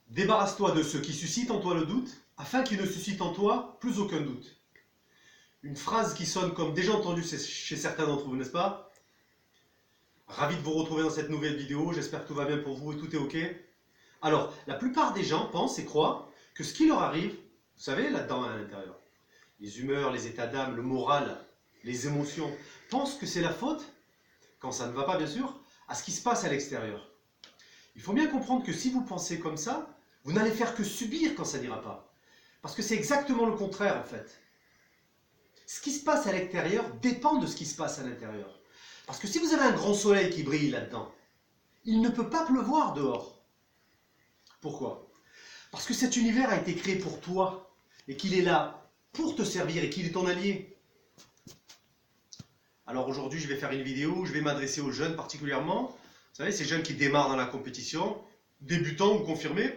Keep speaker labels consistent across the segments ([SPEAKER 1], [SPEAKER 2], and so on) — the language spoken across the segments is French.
[SPEAKER 1] Débarrasse-toi de ceux qui suscitent en toi le doute, afin qu'ils ne suscitent en toi plus aucun doute. Une phrase qui sonne comme déjà entendue chez certains d'entre vous, n'est-ce pas? Ravi de vous retrouver dans cette nouvelle vidéo, j'espère que tout va bien pour vous et tout est ok. Alors, la plupart des gens pensent et croient que ce qui leur arrive, vous savez, là-dedans à l'intérieur, les humeurs, les états d'âme, le moral, les émotions, pensent que c'est la faute, quand ça ne va pas bien sûr, à ce qui se passe à l'extérieur. Il faut bien comprendre que si vous pensez comme ça, vous n'allez faire que subir quand ça n'ira pas. Parce que c'est exactement le contraire en fait. Ce qui se passe à l'extérieur dépend de ce qui se passe à l'intérieur. Parce que si vous avez un grand soleil qui brille là-dedans, il ne peut pas pleuvoir dehors. Pourquoi? Parce que cet univers a été créé pour toi et qu'il est là pour te servir et qu'il est ton allié. Alors aujourd'hui, je vais faire une vidéo où je vais m'adresser aux jeunes particulièrement. Vous savez, ces jeunes qui démarrent dans la compétition, débutants ou confirmés,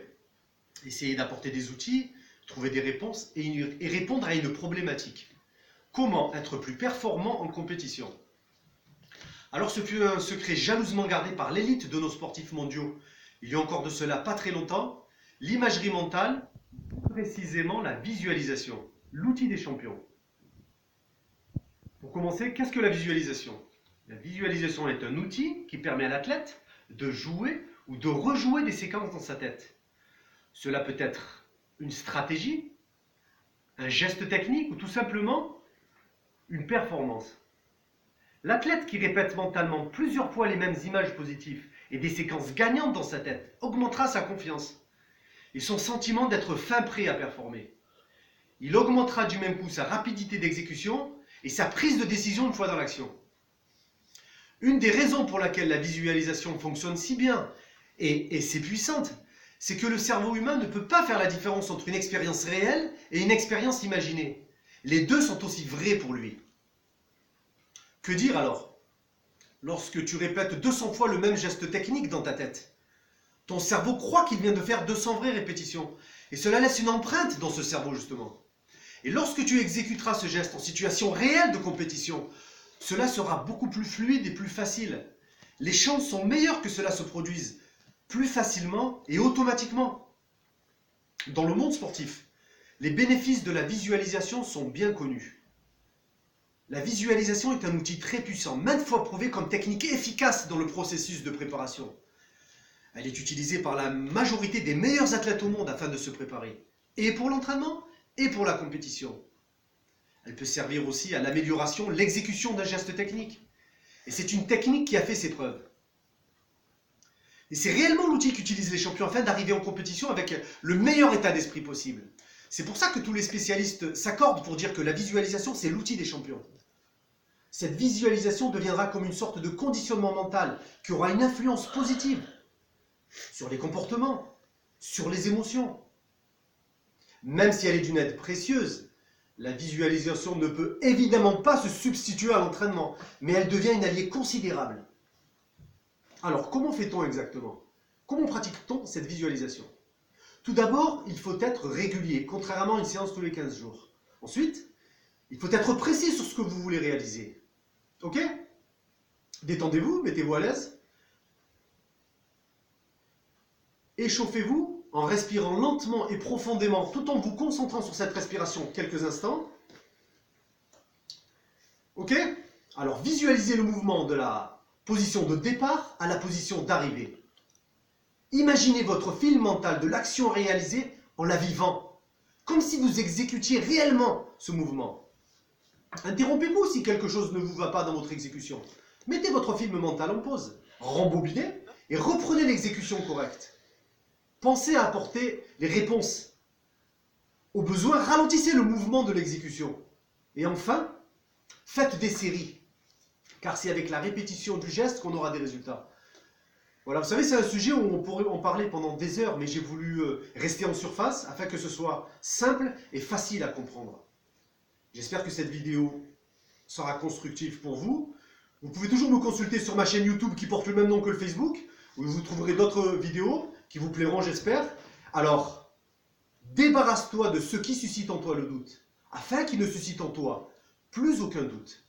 [SPEAKER 1] essayer d'apporter des outils, trouver des réponses et répondre à une problématique. Comment être plus performant en compétition? Alors ce fut un secret jalousement gardé par l'élite de nos sportifs mondiaux. Il y a encore de cela pas très longtemps, l'imagerie mentale, précisément la visualisation, l'outil des champions. Pour commencer, qu'est-ce que la visualisation? La visualisation est un outil qui permet à l'athlète de jouer ou de rejouer des séquences dans sa tête. Cela peut être une stratégie, un geste technique ou tout simplement une performance. L'athlète qui répète mentalement plusieurs fois les mêmes images positives et des séquences gagnantes dans sa tête augmentera sa confiance et son sentiment d'être fin prêt à performer. Il augmentera du même coup sa rapidité d'exécution et sa prise de décision une fois dans l'action. Une des raisons pour laquelle la visualisation fonctionne si bien et si puissante, c'est que le cerveau humain ne peut pas faire la différence entre une expérience réelle et une expérience imaginée. Les deux sont aussi vrais pour lui. Que dire alors? Lorsque tu répètes 200 fois le même geste technique dans ta tête, ton cerveau croit qu'il vient de faire 200 vraies répétitions. Et cela laisse une empreinte dans ce cerveau justement. Et lorsque tu exécuteras ce geste en situation réelle de compétition, cela sera beaucoup plus fluide et plus facile. Les chances sont meilleures que cela se produise plus facilement et automatiquement. Dans le monde sportif, les bénéfices de la visualisation sont bien connus. La visualisation est un outil très puissant, maintes fois prouvé comme technique efficace dans le processus de préparation. Elle est utilisée par la majorité des meilleurs athlètes au monde afin de se préparer, et pour l'entraînement, et pour la compétition. Elle peut servir aussi à l'amélioration, l'exécution d'un geste technique. Et c'est une technique qui a fait ses preuves. Et c'est réellement l'outil qu'utilisent les champions afin d'arriver en compétition avec le meilleur état d'esprit possible. C'est pour ça que tous les spécialistes s'accordent pour dire que la visualisation, c'est l'outil des champions. Cette visualisation deviendra comme une sorte de conditionnement mental qui aura une influence positive sur les comportements, sur les émotions. Même si elle est d'une aide précieuse, la visualisation ne peut évidemment pas se substituer à l'entraînement, mais elle devient une alliée considérable. Alors, comment fait-on exactement? Comment pratique-t-on cette visualisation? Tout d'abord, il faut être régulier, contrairement à une séance tous les 15 jours. Ensuite, il faut être précis sur ce que vous voulez réaliser. Ok? Détendez-vous, mettez-vous à l'aise. Échauffez-vous en respirant lentement et profondément, tout en vous concentrant sur cette respiration quelques instants. Ok? Alors, visualisez le mouvement de la position de départ à la position d'arrivée. Imaginez votre film mental de l'action réalisée en la vivant, comme si vous exécutiez réellement ce mouvement. Interrompez-vous si quelque chose ne vous va pas dans votre exécution. Mettez votre film mental en pause, rembobinez et reprenez l'exécution correcte. Pensez à apporter les réponses. Au besoin, ralentissez le mouvement de l'exécution. Et enfin, faites des séries, car c'est avec la répétition du geste qu'on aura des résultats. Voilà, vous savez, c'est un sujet où on pourrait en parler pendant des heures, mais j'ai voulu rester en surface afin que ce soit simple et facile à comprendre. J'espère que cette vidéo sera constructive pour vous. Vous pouvez toujours me consulter sur ma chaîne YouTube qui porte le même nom que le Facebook, où vous trouverez d'autres vidéos qui vous plairont, j'espère. Alors, débarrasse-toi de ce qui suscite en toi le doute, afin qu'il ne suscite en toi plus aucun doute.